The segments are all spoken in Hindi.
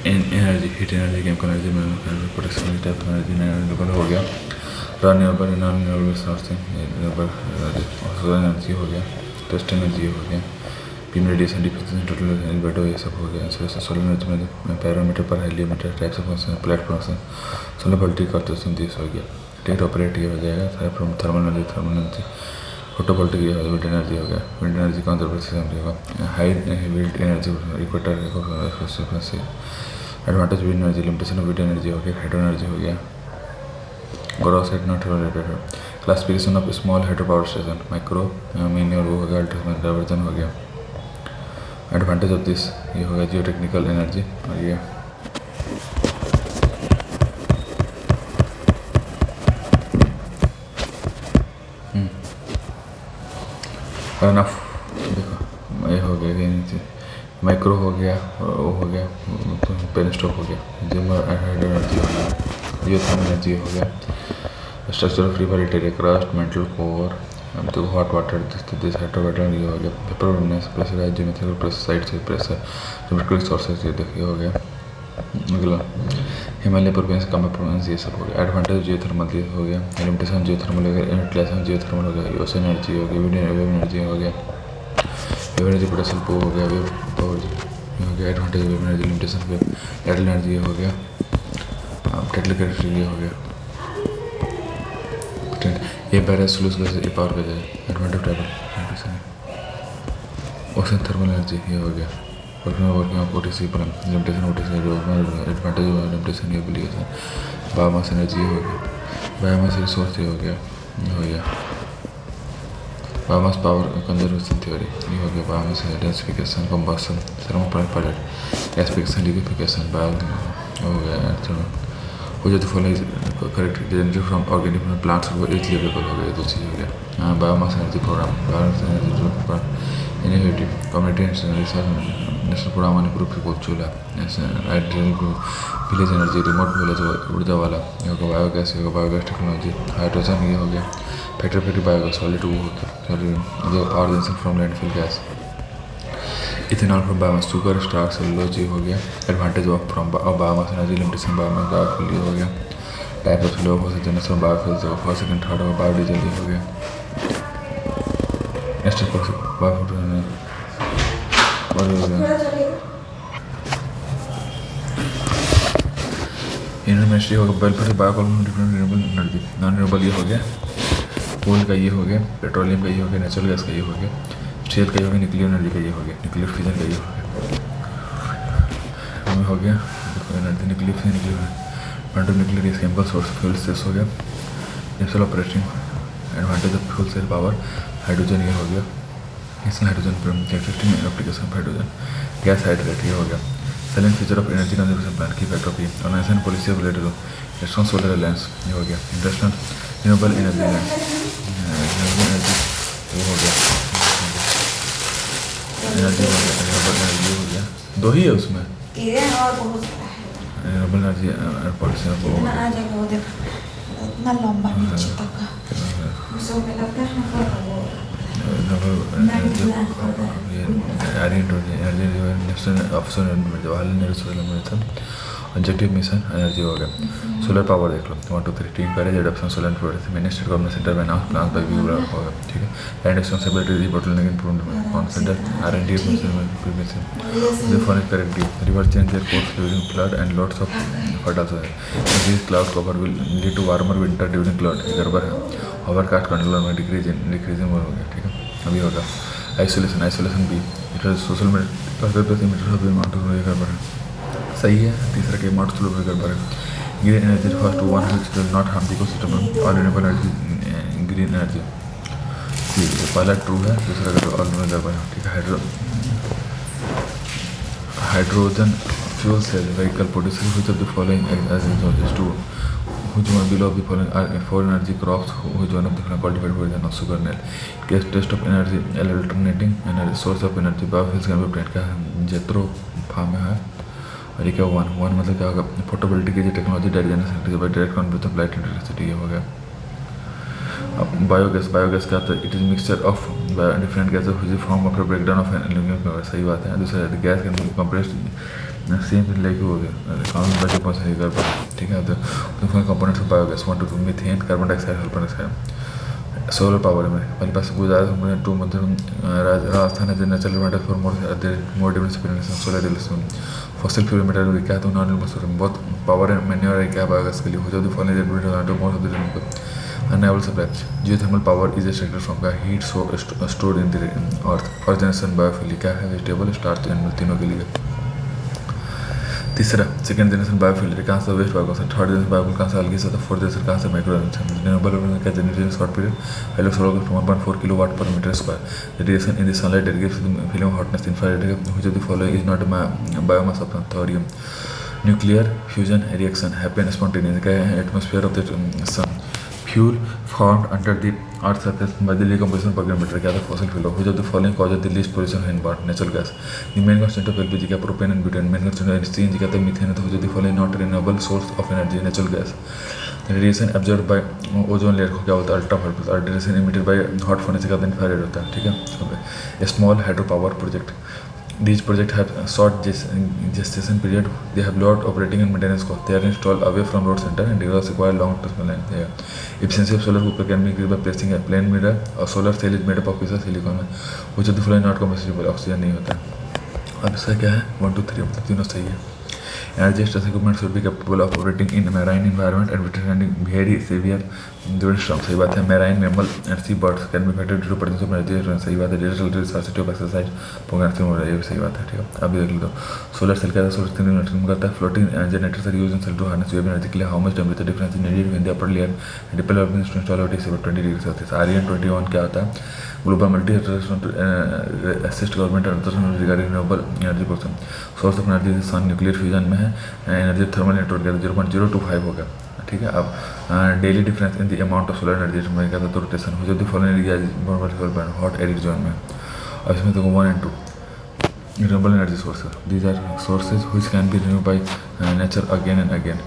Energy, heat energy, chemical energy, protection type energy हो गया। रिन्यूएबल एनर्जी हो गया, टेस्ट एनर्जी हो गया, beam radiation, diffusion, total albedo, ये सब हो गया। सोलर एनर्जी में पैरामीटर पर heliometer types of function, platform, solar voltage का दिस हो गया। टेट ऑपरेट ये हो जाएगा। थर्मल एनर्जी, फोटो वोल्टेज ये विंड एनर्जी हो गया। विंड एनर्जी का होगा high wind energy, equator frequency. Advantage wind energy, limitation of wind energy हो गया। हाइड्रो एनर्जी हो गया। Gross head not related. Classification of small hydro power station, micro, mini और वो हो गया। अल्ट्रा डाइवर्जन हो गया। एडवांटेज ऑफ दिस ये हो गया जियो टेक्निकल एनर्जी। और ये अनफ, देखो ये हो गया नीचे, माइक्रो हो गया, वो हो गया, पेनस्टॉक हो गया, जिम एनर्जी हो गया, जियोथर्मल एनर्जी हो गया। Structure of river interior, crust, mantle core, तो हॉट वाटर, दिस हाइड्रोवेटर ये हो गया। पेपरनेस, प्रेशराइज, जियोमेट्रिकल प्रेशर, साइड से प्रेशर, जियोमेट्रिकल सोर्सेज ये देखिए हो गया। अगला हिमालय परफॉर्मेंस, कम परफॉर्मेंस, ये सब हो गया। एडवांटेज जियोथर्मल ये हो गया। लिमिटेशन जियोथर्मल हो गया। यूटिलाइजेशन जियोथर्मल हो गया। ओशन एनर्जी हो गया। वेव एनर्जी हो गया। वेव एनर्जी पोटेंशियल हो गया। वेव पावर हो गया। Advantage wave energy, limitation wave title energy हो गया। टाइटल कैरेक्टर ये हो गया। ये बैरस स्लूस ये पावर का जाए। Advantage title ocean thermal energy ये हो गया। वर्किंग ऑफ ओटीसी पर लिमिटेशन, ओटीसी एडवांटेज लिमिटेशन ये एप्लीकेशन। बायोमास एनर्जी हो गया। बायोमास रिसोर्स ये हो गया। बायोमास पावर कंजर्वेशन थ्योरी ये हो गया। Biomass densification, combustion, thermal pilot, gasification, liquefaction, bio हो गया। हो जाए तो follow correct generated from organic plants वो इजीली अवेलेबल हो गया। तो चीज़ हो गया। Biomass energy programme, biomass energy innovative community national programme आणि ग्रुप रिपोर्ट चूल्हा विलेज एनर्जी, रिमोट विलेज ऊर्जा वाला ये होगा। बायोगैस ये होगा। बायोगैस टेक्नोलॉजी, हाइड्रोजन ये हो गया। फैक्ट्री बायोगैस, सॉलिड वो होता है जो power generation from landfill gas. Ethanol from biomass, sugar, starch, cellulose ये हो गया। Advantage of from biomass energy, limitation biomass, biofuel ये हो गया। टाइप ऑफ लो हो generation biofuels, first second third होगा। बायोडीजल ये हो गया। नेक्स्ट इंडियन मिनिस्ट्री होगा। Welfare bio renewable energy, non renewable ये हो गया। कोल का ये हो गया। पेट्रोलियम का ये हो गया। नेचुरल गैस का ये हो गया। स्टील का ये हो गया। न्यूक्लियर एनर्जी का ये हो गया। न्यूक्लियर फ्यूजन का ये हो गया। हो गया energy nuclear fusion, nuclear chemical source, fuel cells हो गया। Natural operating advantage of fuel cell power, hydrogen ये हो गया। National hydrogen existing application of hydrogen, gas hydrate ये हो गया। Silent feature of energy conservation plan key factor of organisation policy related to national solar alliance ये हो गया। इंटरनेशनल रिन्यूएबल एनर्जी एनर्जी वो हो गया। एनर्जी रिन्यूएबल एनर्जी हो गया। दो ही है उसमें रिन्यूएबल एनर्जी पॉलिसी इतना लंबा नीचे तक Jawaharlal Nehru solar mission objective mission energy हो गया। सोलर पावर देख लो 1 2 3 टीम पैरेज adoption solar product minister government centre में अनाउंस प्लान बाय व्यू होगा। ठीक है। Land accessibility bottleneck improvement on centre R&D mission the foreign correct river change their course during flood and lots of flood also this cloud cover will lead to warmer winter during flood गड़बड़ है। ओवरकास्ट कंट्रोलर में डिक्रीजिंग हो गया। ठीक है। अभी होगा आइसोलेशन भी सोशल मीडिया गड़बड़ है। सही है। तीसरा के अमाउंट स्लो में गड़बड़ है। Green energy first one which will not harm the ecosystem और रिन्यूएबल एनर्जी ग्रीन एनर्जी पहला ट्रू है। दूसरा का ऑल में गड़बड़ है। ठीक है। Hydrogen fuel cell vehicle producer which of the following as to which one below the following are for energy crops which one of the cultivated version of sugar nail case test of energy alternating energy source of energy biofuels can be obtained का जेत्रो फार्म है। और ये क्या वन मतलब क्या होगा पोर्टेबिलिटी की technology direct by direct convert of light electricity ये हो गया। अब बायोगैस क्या होता है it is mixture of different gases which form after breakdown of an aluminium. सही बात है। दूसरा gas can be compressed same like हो गया काउंट बचे बहुत सारी कर पर ठीक है। तो components of biogas 1 to 2 methane carbon dioxide sulphur dioxide. Solar power में हमारे पास गुजरात में 2 मतलब राजस्थान है जो natural metal for more difference solar displacement fossil fuel metal क्या तो नॉन बहुत पावर है मैन्योर है क्या बायोगैस के लिए हो जाए following most of the unable supply. Geothermal power is extracted from the heat stored in the earth. First generation biofuel क्या है वेजिटेबल स्टार्च एनिमल तीनों के लिए। तीसरा सेकेंड जनरेशन बायोफ्यूल कहाँ से waste bio third generation biofuel कहाँ से अलग से फोर्थ जनरेशन कहाँ से माइक्रो रिन्यूएबल का generation short period hello solar 1.4 kilowatt per metre square radiation in the sunlight that gives the film hotness infrared which of the following is not a biomass of thorium. Nuclear fusion reaction happen spontaneously in the atmosphere of the sun. Fuel formed under the earth's surface by the decomposition per gram meter क्या था fossil fuel which of the following causes the least pollution in burnt natural gas. The main constant of LPG क्या propane and butane main constant of CNG क्या था methane which of the following not renewable source of energy natural gas. Radiation absorbed by ozone layer को क्या होता है ultraviolet और radiation emitted by hot furnace का infrared होता है ठीक है। A small hydropower project. These projects have short gestation period. They have low operating and maintenance cost. They are installed away from road center and they also require long-term maintenance. Efficiency of solar cooker can be increased by placing a plain mirror. A solar cell is made up of pieces of silicon, which of the following not combustible. Oxygen नहीं होता। अब इसका क्या है 1 2 3 मतलब तीनों सही है। Energy storage equipment should be capable of operating in marine environment and withstanding very severe storms. सही बात है। Marine mammal and sea birds can be affected due to presence of energy. सही बात है। Digital research of exercise programme हो रहा है ये भी सही बात है ठीक है। अभी देख लो सोलर सेल क्या है सोलर सेल जनरेट करता है floating generators are used in cell to harness wave energy के लिए how much temperature difference in needed in the upper layer depend on install out is 20 degree Celsius. आर्यन 21 क्या होता है global multi assist government regarding renewable energy person source of energy sun nuclear fusion में है एनर्जी थर्मल नेटवर्क 0.025 होगा ठीक है। अब daily difference in the amount of solar energy में क्या था तो रोटेशन हो जाती फॉलोइंग हॉट एरिड जोन में। अब इसमें तो 1 and 2 renewable energy sources. These are sources which can be renewed by nature again and again.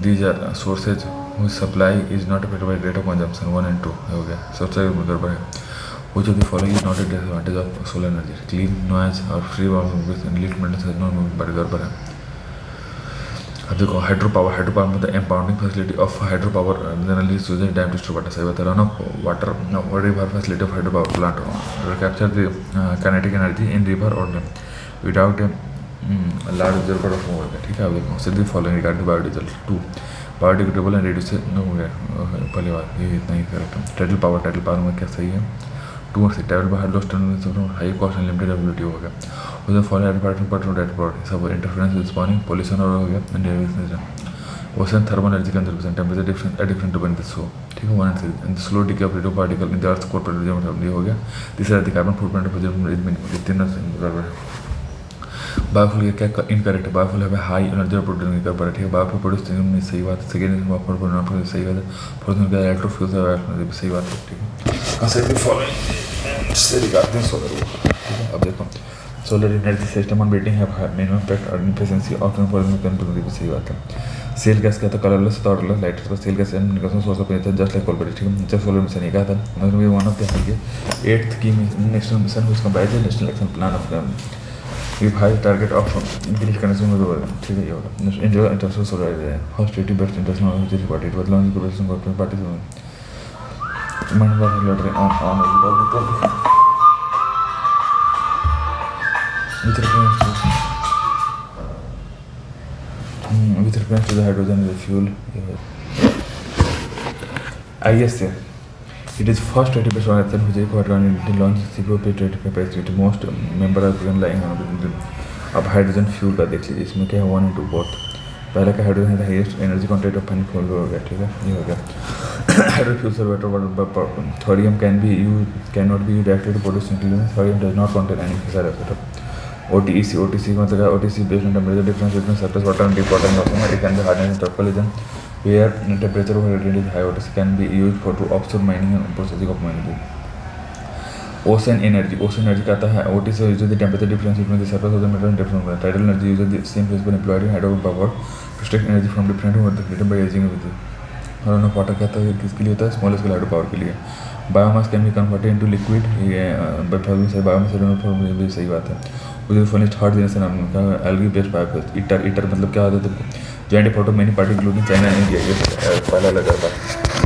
These are sources whose supply is not affected by rate of consumption 1 and 2 हो गया सोर्सेज गड़बड़ है। Which of the following is not a disadvantage of solar energy? Clean noise or free with leak maintenance is not moving बड़ी गड़बड़ है। अब देखो हाइड्रो पावर मतलब impounding facility of hydro power generally use dam distribute water सही बता रहा हूँ water river facility of hydro power plant capture the kinetic energy in river और dam without a large reservoir of water ठीक है। अब देखो सिद्धि following regarding biodiesel 2 biodegradable and reduce हो गया पहली बार ये इतना ही करेक्ट है। टाइटल पावर में क्या सही है 2 और 6 टाइटल बाहर lost high cost and limited ability हो गया उधर फॉलो एडवर्टाइजमेंट पर डेट बॉडी सब इंटरफेरेंस विद स्पॉनिंग पोल्यूशन और हो गया and ocean thermal energy conservation temperature different to बन दिस सो ठीक है 1 and 3 and slow decay of radio particle in the earth core petroleum हो गया। तीसरा द कार्बन फुटप्रिंट ऑफ तीनों बायोफ्यूल क्या इनकरेक्ट है बायोफ्यूल है हाई एनर्जी प्रोड्यूस कर पा रहा ठीक है। बायोफ्यूल प्रोड्यूस में सही बात है सेकेंड नॉट सही बात है फोर्थ में क्या इलेक्ट्रोफ्यूल सही बात है ठीक है। कंसेप्ट फॉलोइंग से रिगार्डिंग सोलर ठीक है। अब देखो solar energy system on betting है मिनिमम इम्पैक्ट और एफिशिएंसी ऑफ कंट्रोल सही बात है। सेल गैस क्या था कलरलेस ऑर्डरलेस लाइटर्स का सेल गैस निकलने source of energy just like coalbed ठीक है। जब सोलर मिशन ये क्या था मतलब ये वन ऑफ द है 8th की national mission which comprise national action plan of with high target of increased connection with the world ठीक है ये होगा India international solar area first 80 best international organisation party it was launched in corporate parties man was lottery on with reference to the hydrogen as a fuel ISA it is first 80 best organization which is to launch CPOP capacity most member are lying on अब हाइड्रोजन फ्यूल का देख लीजिए इसमें क्या है 1 and 2 बोथ पहले का हाइड्रोजन है हाईएस्ट एनर्जी कंटेंट ऑफ पानी फ्यूल हो गया ठीक है ये हो गया। हाइड्रोजन फ्यूल से better thorium can not be directly to produce thorium does not contain any fisher asset OTC मतलब OTC based on temperature difference between surface water and deep water in ocean it can be hardened in tropical region where temperature of radiant is high OTC can be used for to offshore mining and processing of mining। Ocean energy कहता है OTC use the temperature difference between the surface of the metal and different tidal energy use the same principle employed in hydro power to extract energy from different return by aging with और ऑन वाटर कहता है किसके लिए होता है स्मॉल स्केल हाइड्रो पावर के लिए। Biomass can be converted into liquid biomass सही बात है। which is furnished hard generation algae based biofuels. ITER मतलब क्या होता है तुमको? Joint effort of many parties including China and India. ये पहला लगा था.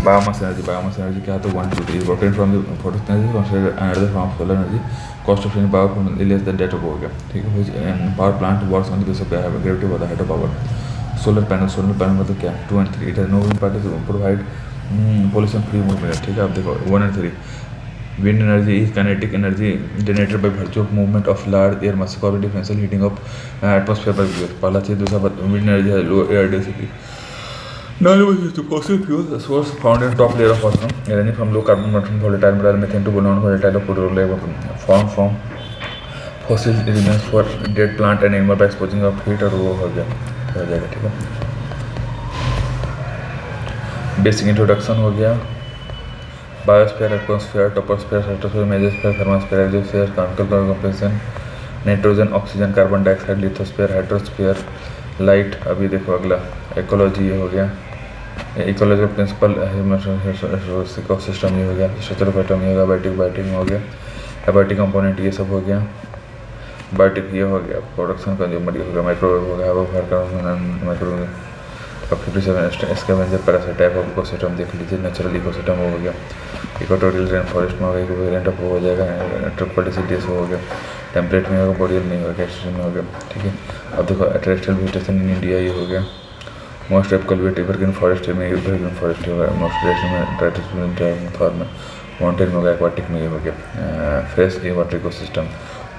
Biomass energy क्या होता है? 1 2 3 is obtained from the photosynthesis considered another form of solar energy. Cost of power less than that हो गया, ठीक है. Which power plant works on the basis of gravity or the hydropower. Solar panel मतलब क्या? 2 and 3. It has no wind parties provide pollution free movement, ठीक है. अब देखो 1 and 3. Wind energy is kinetic energy generated by virtue of movement of large air masses or differential heating of atmosphere by fuel. पहला चीज. दूसरा wind energy has low air density. Non-emissions to fossil fuels, a source found in top layer of ozone, ranging from low carbon emission volatile mineral methane to non-volatile petroleum formed from fossil remains for dead plant and animal by exposing of heat और वो हो जाएगा, ठीक है. बेसिक इंट्रोडक्शन हो गया. Biosphere, atmosphere, troposphere, stratosphere, mesosphere, thermosphere, exosphere, chemical composition, nitrogen, oxygen, carbon dioxide, lithosphere, hydrosphere, light. अभी देखो अगला इकोलॉजी ये हो गया. इकोलॉजिकल प्रिंसिपल इकोसिस्टम ये हो गया. स्ट्रक्चर ऑफ एटम ये हो गया. बायोटिक हो गया. एबायोटिक कंपोनेंट ये सब हो गया. बायोटिक ये हो गया. प्रोडक्शन कंज्यूमर ये हो गया. माइक्रोवेव हो गया. Microwave 57 scavenger parasite type of ecosystem देख लीजिए. नेचुरल इकोसिस्टम वो हो गया. इक्वाटोरियल रेन फॉरेस्ट में हो गया. इक्वेरिएंट ऑफ वो हो जाएगा. ट्रॉपिकल डिसीज वो हो गया. टेम्परेट में होगा. बोरियल में होगा. एक्सट्रीम में हो गया, ठीक है. अब देखो टेरेस्ट्रियल वेजिटेशन इन इंडिया ये हो गया. Most tropical wet evergreen forest में एवरग्रीन फॉरेस्ट होगा. मोस्ट ट्रेडिशनल फॉर्म में माउंटेन में होगा. एक्वाटिक में ये हो गया. Fresh water ecosystem.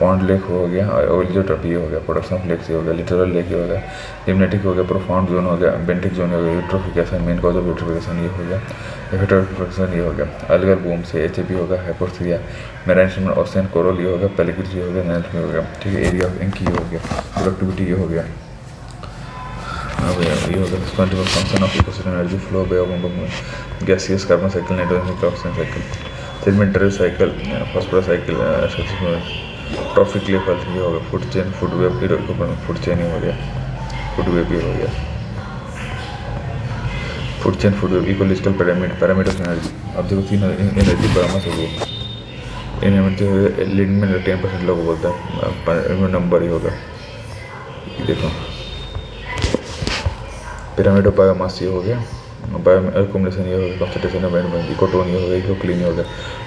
Pond lake हो गया. ऑयल जो टॉप ये हो गया. प्रोडक्शन ऑफ लेक्स ये हो गया. लिटरल लेक ये हो गया. लिम्नेटिक हो गया. प्रोफाउंड जोन हो गया. बेंटिक जोन हो गया. Eutrophication main cause of eutrophication ये हो गया. इफेक्टिफिकेशन ये हो गया. अलगल बूम से एचएपी होगा. हाइपोथीरिया मेराइन ओशियन कोरल ये हो गया. पेलिकट ये हो गया. नैट में हो गया, ठीक है. एरिया ऑफ इंक ये हो गया. प्रोडक्टिविटी ये हो गया. अब ये हो गया. Responsible function of ecosystem energy flow by gaseous carbon cycle, nitrogen oxygen cycle, sedimentary cycle, phosphorus cycle, trophic level ये हो गया. Food chain, food web, food chain ही हो गया. फूड वेब भी हो गया. Food chain, food web, ecological parameter of energy. अब देखो 3 एनर्जी पैरामीटर्स हो गए. इन एनर्जी लीड में 10% लोग बोलते हैं नंबर ही होगा. देखो पिरामिड ऑफ बायोमास ये हो गया. बायो एकोमोडेशन ये हो गया. कंसंट्रेशन ऑफ एनर्जी, इकोटोन ये हो गया. इकोक्लीन ये हो गया.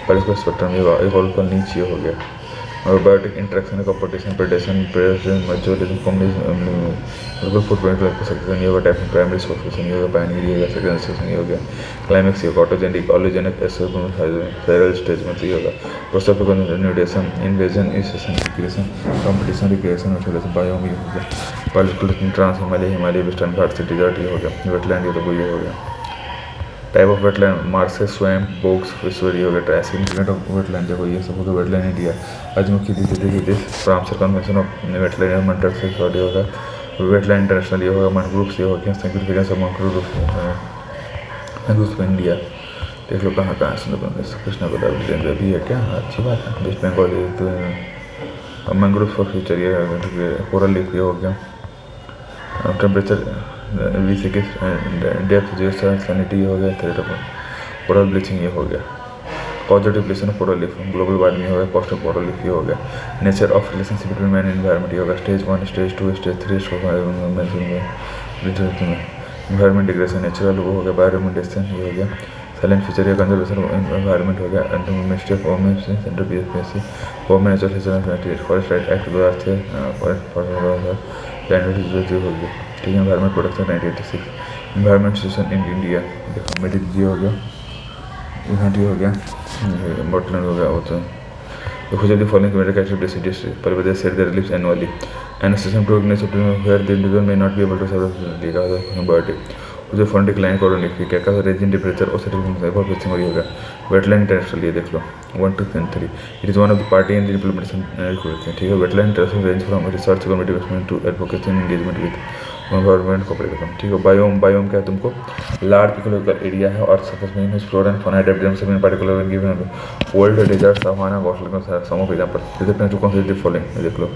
पॉलिस्पर स्पेक्ट्रम ये इकोलॉजिकल नीच ये हो गया. और biotic interaction, competition, predation, metabolism, communism, footprint succession ये होगा. टाइप ऑफ प्राइमरी सॉल्यूशन ये होगा. बाइनरी ये होगा. सेकेंडरी सॉल्यूशन ये हो गया. क्लाइमेक्स ये ऑटोजेनिक, ऑलोजेनिक, एसेरल स्टेज में ये होगा. प्रोसेस ऑफ न्यूट्रिशन, इन्वेजन, इंसेशन, रिक्रिएशन, कंपटीशन, रिक्रिएशन, ऑटोलेशन, बायोम ये हो गया. Political trans Himalaya western Ghat से डिजर्ट ये हो गया. वेटलैंड ये तो वो ये हो गया. Type of wetland, marshes, swamp, bogs, fisher ये हो गया. ट्राई सिग्निफिकेंट ऑफ वेटलैंड देखो ये सब हो गया. वेटलैंड इंडिया अजमुखी देखिए फ्रांस कन्वेंशन ऑफ वेटलैंड मंडल से ये होगा. वेटलैंड इंटरनेशनल ये होगा. मैंग्रोव्स ये हो गया. सिग्निफिकेंस ऑफ मैंग्रोव्स इंडिया देख लो कहाँ कहाँ से कृष्णा गोदावरी भी है क्या. अच्छी बात है. West Bengal mangroves for future ये कोरल लीफ ये हो गया. टेम्परेचर वी के डेप्थ जो सैनिटी हो गया. थ्रेट ऑफ कोरल ब्लीचिंग ये हो गया. Cause of depletion of coral leaf, global warming हो गया. कॉस्ट ऑफ कोरल लीफ ये हो गया. Nature of relationship between man and environment ये होगा. Stage 1, stage 2, stage 3, environment degradation, natural वो हो गया. बायोरिमेंटेशन ये हो गया. साइलेंट फीचर या कंजर्वेशन एनवायरनमेंट हो गया. Ministry of home central BSPSC home natural history forest right act 2000 से लैंड हो गया, ठीक है. Environment protection 1986. Environment situation in India देखो. मेडिक जी हो गया. यहाँ हो गया. बॉटलैंड हो गया. वो तो देखो जब फॉलोइंग मेडिकल एक्टिविटीज पर वजह से there relieves annually and system to organise where the individual may not be able to survive body जो फंड डिक्लाइन करो क्या क्या रेजिन टेम्परेचर और सेटिंग और होगा. वेटलैंड इंटरनेशनल ये देख लो 1 to 3. It is one of the party in the implementation, ठीक है. Wetland international range from research community to advocacy and engagement with government cooperation, ठीक है. बायोम क्या है तुमको लार्ज इकोलॉजिकल एरिया है और सरफेस में flora and fauna adapt themselves in particular given world desert savanna grassland some of example is to consider the following देख लो.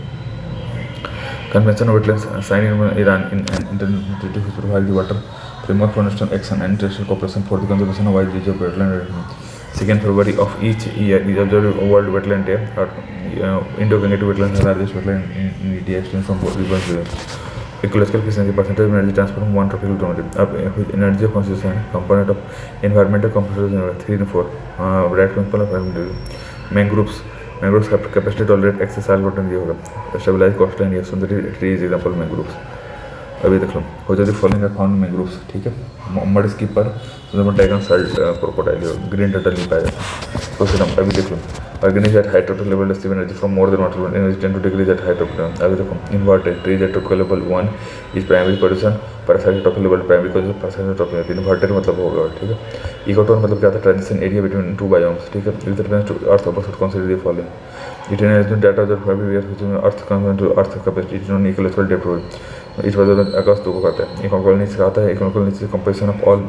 Convention of Wetlands signed in Iran in an international treaty which provides the water framework for national action and international cooperation for the conservation of wide range of wetland. 2nd February of each year is observed World Wetland Day, or Indo-Gangetic wetlands are the largest wetland in India, extends from both rivers to ecological efficiency percentage of energy transfer from 1 tropical to another. With energy constitution component of environmental components 3 and 4. Red principle of mangroves. Mangroves have capacity to tolerate excess saltwater दिया होगा. Stabilize coastline या सुंदरी tree is example mangroves. अभी देख लो हो जाती फॉलोइंग फाउंड मैंग्रोव्स. ठीक है, mud skipper, Sundarban tiger, Salt crocodile, green turtle नहीं पाया जाता. तो सिस्टम अभी देख लो. Organize at high tropical level receive energy from more than water energy 10 to degrees at high tropical level. अभी देखो inverted trees at tropical level 1 is primary production, parasite tropical level primary production, parasite tropical level inverted मतलब होगा. ठीक है, इकोटोन मतलब क्या था? Transition area between two biomes. ठीक है, with reference to earth opposite consider the following. It has been data that everywhere which earth comes to earth capacity is non equal depth. इस वजह आकाश दो को करता है. इकोनॉमिकल नीड्स आता है. Economical needs composition of all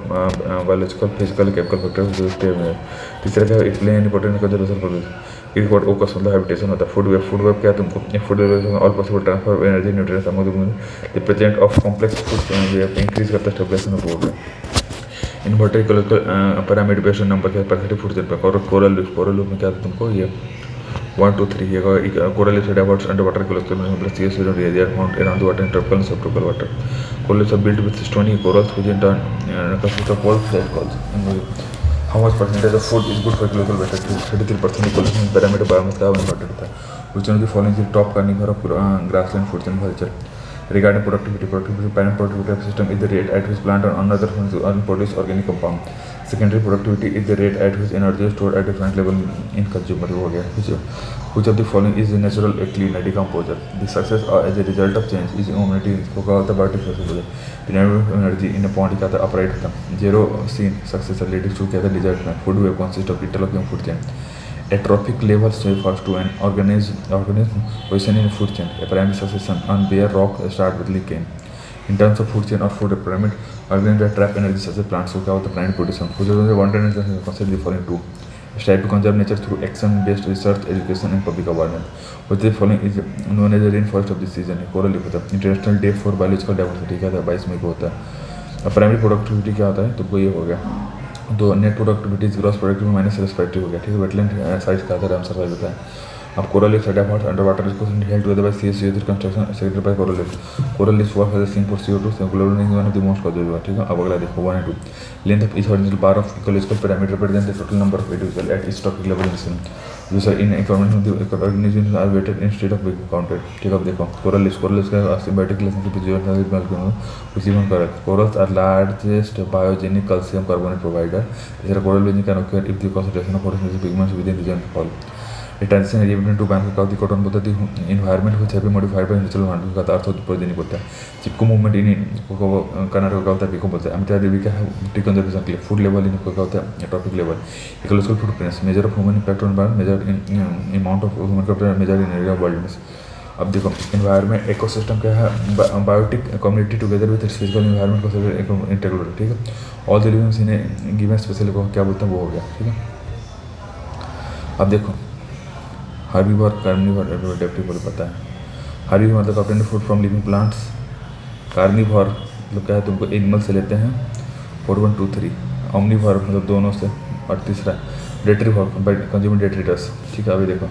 biological physical chemical factors जो स्टे में. तीसरा क्या है? एक्सप्लेन इंपॉर्टेंट का जरूरत पड़ती है. what ओकस मतलब हैबिटेशन होता है. फूड वेब क्या है? तुमको food web all possible transfer energy nutrients among the present of complex food increase करता है stabilisation of food. Inverted ecological parameter based number क्या पैरासिटिक फूड चेन पर. कोरल लूप में क्या था तुमको? ये 1 2 3 ये coral leaves about underwater ecosystem plus CS area they are found around the water in tropical and subtropical water. Coral reefs are built with stony corals which in turn consist of all flat corals. How much percentage of food is good for ecological better? 33% ecological parameter biomass का इम्पोर्टेंट होता है. Which one of the following is top carnivore of grassland foods and culture? Regarding productivity, parent productivity of system is the rate at which plant and another produce organic compound. Secondary productivity is the rate at which energy is stored at different level in consumer. हो गया. Which of the following is the natural cleaner decomposer? The success as a result of change is immunity. इसको क्या होता है? बायोटिक एनर्जी इन पॉइंट क्या था? अपराइट होता. Zero scene success relative to क्या था? डिजर्ट में. Food web consist of interlocking food chain. A trophic level refers to an organism position in a food chain. A primary succession on bare rock start with lichen. In terms of food chain or food pyramid, organisms that trap energy such as plants. So क्या होता है? Plant production. Which is the one tendency consider the following two. Strive to conserve nature through action-based research, education, and public awareness. Which the following is known as the rainforest of the season. Coral leaf होता है. International Day for Biological Diversity क्या था? 22 मई को होता है. प्राइमरी प्रोडक्टिविटी क्या होता है? तुमको ये हो गया. तो net productivity gross productivity minus respective हो गया. ठीक है, वेटलैंड साइज का था सर्वाइव होता है. अब coral reef set up under water इसको held together by CSC construction secreted by coral reef. Coral reef work as a sink for CO2 global warming one of the most causes. ठीक है, अब अगला देखो 1 and 2. Length of each horizontal bar of ecological parameter represent the total number of individual at each topic level in system. User in information of the organisms are weighted instead of being counted. ठीक है, अब देखो कोरल लीफ का सिम्बायोटिक रिलेशनशिप विद जीवन जीवन correct. Corals are largest biogenic calcium carbonate provider. तीसरा coral been can occur if the concentration of photosynthetic pigments within the region fall. A transition area between two banks of the cotton both the environment which have been modified by natural environment का अर्थ प्रोजेनिक होता है. चिपको मूवमेंट इन कर्नाटक का होता है पिको बोलते हैं. अमिता देवी का है टी कंजर्वेशन के लिए. फूड लेवल इन का होता है trophic level. Ecological footprints measure of human impact on environment measure in amount of human capital measure in area of world. अब देखो एनवायरनमेंट इकोसिस्टम क्या है? Biotic community together with its physical environment को इंटीग्रेटेड. ठीक है, all the livings in a given special को क्या बोलते हैं? वो हो गया. ठीक है, अब देखो हार्बीवर कार्निवोर एडेप्टिव पता है. हार्बीवर मतलब obtain food from living plants. Carnivore मतलब क्या है? तुमको एनिमल से लेते हैं. 4 1 2 3. ओमनिवोर मतलब दोनों से. और तीसरा डेट्रीवोर कंज्यूमिंग डेट्रिटस. ठीक है, अभी देखो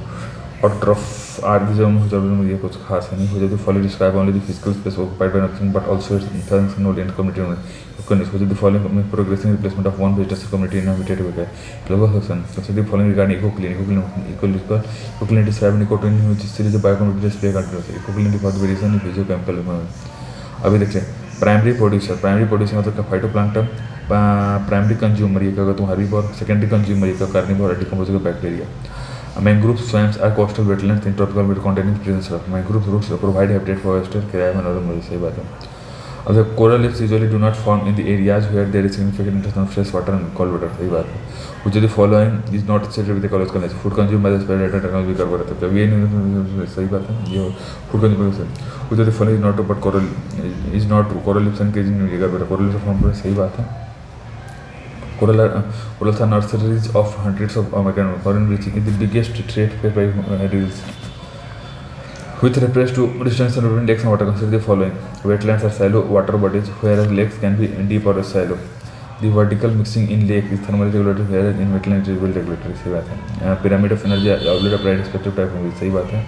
ऑट्रॉफ आर्बिजम में ये कुछ खास है नहीं हो जाती. Follow describe only the physical space occupied by nothing but also its terms node in community. The following progressive replacement of one vegetation community in a vegetative area. Logo section. So the following regarding ecoclean described in ecotone which is series of biocommunity display continuously. Ecoclean for the variation in physiochemical. अभी देखते हैं प्राइमरी प्रोड्यूसर. प्राइमरी प्रोड्यूसर मतलब फाइटोप्लैंक्टन. प्राइमरी कंज्यूमर ये क्या होगा? तुम हर्बीवोर. सेकेंडरी कंज्यूमर ये क्या? Carnivore decomposing bacteria. Mangrove swamps are coastal wetlands in tropical weed containing presence of mangrove roots provide habitat for oyster, crab and other marine. सही बात है. अब the coral reefs usually do not form in the areas where there is significant interaction of fresh water and cold water. सही बात है. Which of the following is not associated with ecological nature? Food consumed by the predator technology का बोला था. ये नहीं सही बात है. ये food consumed by the which of the following is not true but coral is not true. Coral reefs and caging नहीं कर coral reefs form सही बात है. Corals are nurseries of hundreds of coral bleaching is the biggest threat faced by reefs. With reference to distance between lakes and water, consider the following. Wetlands are shallow water bodies, whereas lakes can be deep or shallow. The vertical mixing in lake is thermal regulatory where in wetland is well regulatory, सही बात है। Pyramid of energy oblate applied respective type में, सही बात है।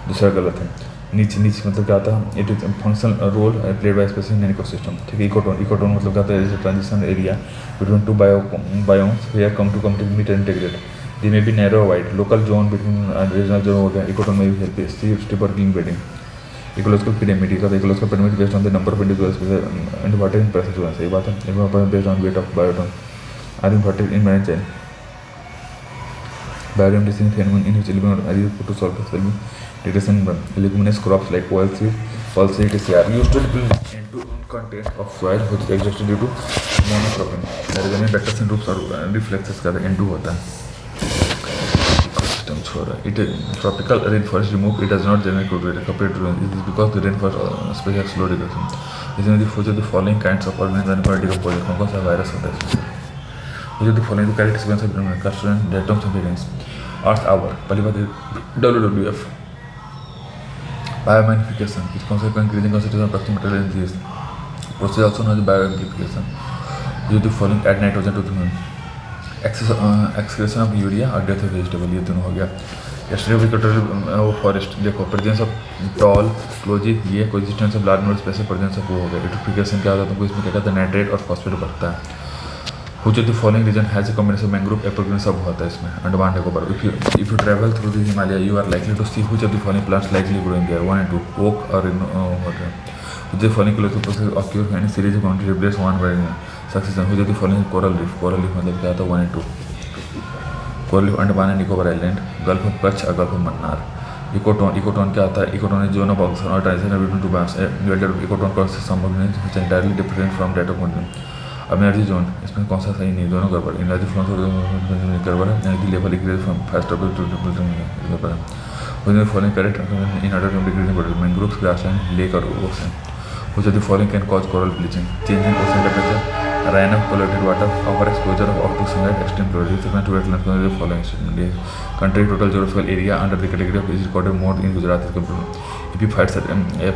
दूसरा गलत है। नीचे मतलब क्या आता है, it is functional role played by species in ecosystem, ठीक है। इकोटोन मतलब क्या आता है, transition area between two biomes where come to meet and integrate, they may be narrow wide local zone between regional zone हो गया। इकोटोन में भी help steeper clean bedding. Ecological pyramid ecological pyramid based on the number of individuals and water in passage, सही बात है। Based on weight of biotone are important in manage chain biome distinct phenomenon in which element are used to solve the detection leguminous crops like oilseed, pulseed are used to deplete into content of soil which exists due to monocropping. There is a vectors and roots और reflexes का N2 होता है। Ecosystem छोड़ा it tropical rainforest remove it does not generate good weather compared to it is because the rainforest space has slow decomposition. This is the future the following kinds of organisms are decomposed. कौन सा वायरस होता है इसमें? which of the following the correct sequence of Cartesian diatoms of variance? Earth hour, पहली बात WWF biomagnification which consists increasing concentration of toxic material in this process also known as bioamplification. Which of the following add nitrogen to the moon? Excretion of urea और death of vegetable, ये दोनों हो गया। वो फॉरेस्ट देखो, प्रेजेंस ऑफ टॉल क्लोजी, ये coexistence of large number of species, presence of वो हो गया। यूट्रोफिकेशन क्या होता है तुमको इसमें क्या कहता है, नाइट्रेट और फॉस्फेट बढ़ता है। Which of the following region has a combination of mangrove evergreen सब होता है इसमें, Andaman Nicobar. If you travel through the Himalaya, you are likely to see which of the following plants likely growing there? 1 and 2, oak or water. Which of the following ecological process occur when a series of mountains replace one by succession? Which of the following coral reef? Coral reef मतलब क्या आता है 1 and 2. Coral reef Andaman and Nicobar island, gulf of Kutch और गल्फ ऑफ मन्नार। इकोटोन क्या आता है, ecotone is zone of oxygen और transition between two biomes. Ecotone consists of components which are entirely different from that of mountain. अब एनर्जी जोन, इसमें कौन सा सही नहीं, दोनों गड़बड़। एनर्जी फ्लो गड़बड़ है, energy level increase from faster to गड़बड़ है। उसमें following correct in order to decreasing body mangroves, grassland, lake और ओशन। कुछ of the following can cause coral bleaching, change in ocean temperature, rain of polluted water, over exposure of optic sunlight, extreme clarity to wetlands. Following country total geographical area under the category of is recorded more in Gujarat is complete. If you find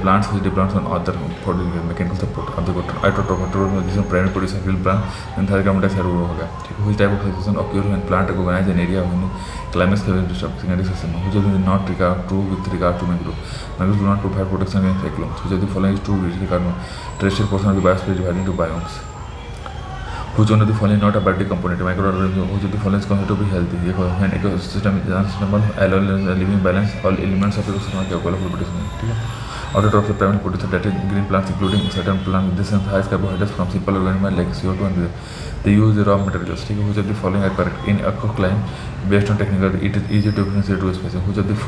plants which depends on other for the mechanical support of the cotton, this is primary producer field plant, and third carbon dioxide हो गया, ठीक है। Which type of situation occurs when plant recognize an area when climate stable disrupts secondary system? Which is not regard true with regard to mangrove? Mangroves do not provide protection against cyclones. Which of the following is true with regard to terrestrial portion of the biosphere divided into biomes? Which one of the following not a biotic component? Microorganism. Which of the following is considered to be healthy? When ecosystem is unstable, living balance, all elements of ecosystem are capable of reproduction. ठीक है। Outer top of the pyramid produces that is green plants including certain plants with this high carbohydrates from simple organisms like CO2 and they use the raw materials. ठीक है। Which of the following are correct? In ecocline, based on technical, it is easy to differentiate two species. Which of the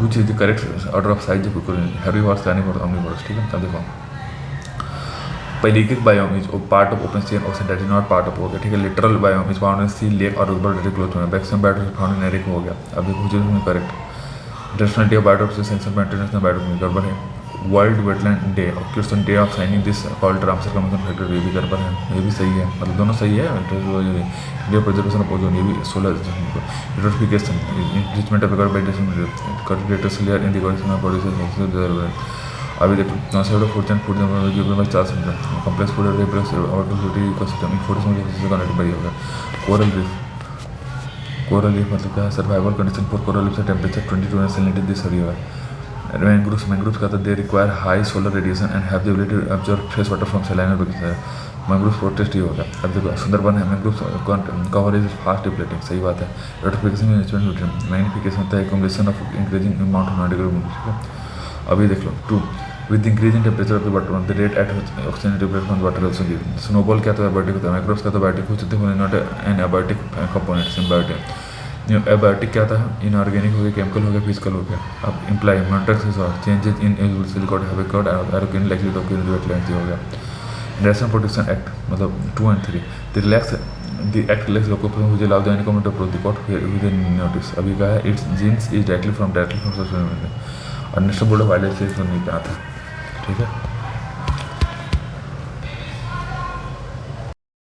which is the correct order of size of herbivores, carnivores, omnivores? ठीक है। अब देखो, Pelagic biome is part of open sea and ocean that is not part of, हो गया, ठीक है। Littoral biome is found in sea, lake और river very close to it. Maximum biotopes found in lake हो गया। अब देखो जो इसमें correct, International Day of Biodiversity Essential for International Biodiversity गड़बड़ है। World Wetland Day occurs on day of signing this called Ramsar Convention factor, ये भी गड़बड़ है, ये भी सही है, मतलब दोनों सही है। Day of Preservation of Ozone, ये भी 16 Eutrophication, enrichment of vegetation, cultivators layer in the ecosystem produces अभी देखो कॉन्सेप्ट ऑफ फूड में 4 सिस्टम, कॉम्प्लेक्स फूड इकोसिस्टम, इन फूड से कनेक्ट बाई होगा। कोरल रीफ मतलब क्या है, survival condition for coral reef temperature 22 salinity this होगा। मैंग्रोव्स का तो they require high solar radiation and have the ability to absorb fresh water from saline. Mangroves protest ही होगा। अब देखो सुंदरबन है, मैंग्रोव्स कवरेज फास्ट डिप्लेटिंग, सही बात है। यूट्रोफिकेशन मैग्निफिकेशन होता है combination of increasing amount of nitrogen. अभी देख लो 2 with increasing temperature of the water the rate at oxygen temperature of water also give. Snowball क्या तो एबायोटिक होता है, माइक्रोब्स का तो बायोटिक हो सकते हैं, not an abiotic component symbiotic. Abiotic क्या था, इनऑर्गेनिक हो गया, केमिकल हो गया, फिजिकल हो गया। अब imply Montreux changes in silicon have occurred एरोकेन likely to occur in wetlands हो गया। नेशनल प्रोटेक्शन एक्ट मतलब 2 and 3 द एक्ट रिलैक्स लोगों मुझे allow the any comment of the court with notice. अभी कहा है it's genes is directly from social media और national board of wildlife से नहीं आता, ठीक है।